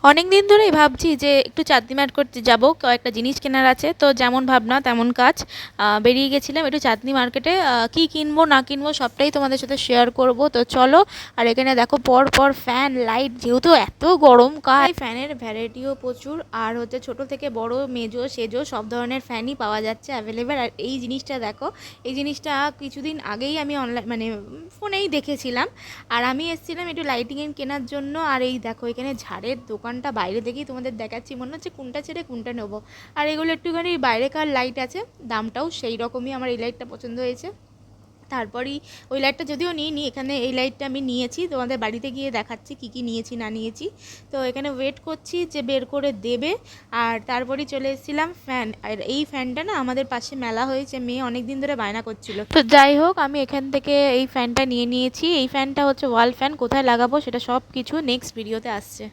অনেক দিন ধরেই ভাবছি যে একটু চাঁদনি মার্কেট করতে যাব, কয়েকটা জিনিস কেনার আছে। তো যেমন ভাবনা তেমন কাজ, বেরিয়ে গেছিলাম একটু চাঁদনি মার্কেটে। কি কিনবো না কিনবো সবটাই তোমাদের সাথে শেয়ার করব, তো চলো। আর এখানে দেখো পর পর ফ্যান লাইট, যেহেতু এত গরমকাল ফ্যানের ভ্যারাইটিও প্রচুর। আর হচ্ছে ছোট থেকে বড় মেজো সেজো সব ধরনের ফ্যানই পাওয়া যাচ্ছে অ্যাভেলেবেল। আর এই জিনিসটা দেখো, এই জিনিসটা কিছুদিন আগেই আমি অনলাইন মানে ফোনেই দেখেছিলাম। আর আমি এসেছিলাম একটু লাইটিং কেনার জন্য। আর এই দেখো এখানে ঝাড়ের দোকানটা বাইরে দেখেই তোমাদের দেখাচ্ছি, মনে হচ্ছে কোনটা ছেড়ে কোনটা নেবো। আর এগুলো একটুখানি বাইরেকার লাইট আছে, দামটাও সেই রকমই। আমার এই লাইটটা পছন্দ হয়েছে। তারপরই ওই লাইটটা যদিও নিইনি, এখানে এই লাইটটা আমি নিয়েছি, তোমাদের বাড়িতে গিয়ে দেখাচ্ছি কী কী নিয়েছি না নিয়েছি। তো এখানে ওয়েট করছি যে বের করে দেবে। আর তারপরেই চলে এসেছিলাম ফ্যান। আর এই ফ্যানটা না আমাদের পাশে মেলা হয়েছে, মেয়ে অনেক দিন ধরে বায়না করছিল। তো যাই হোক, আমি এখান থেকে এই ফ্যানটা নিয়ে নিয়েছি। এই ফ্যানটা হচ্ছে ওয়াল ফ্যান, কোথায় লাগাবো সেটা সব কিছু নেক্সট ভিডিওতে আসছে।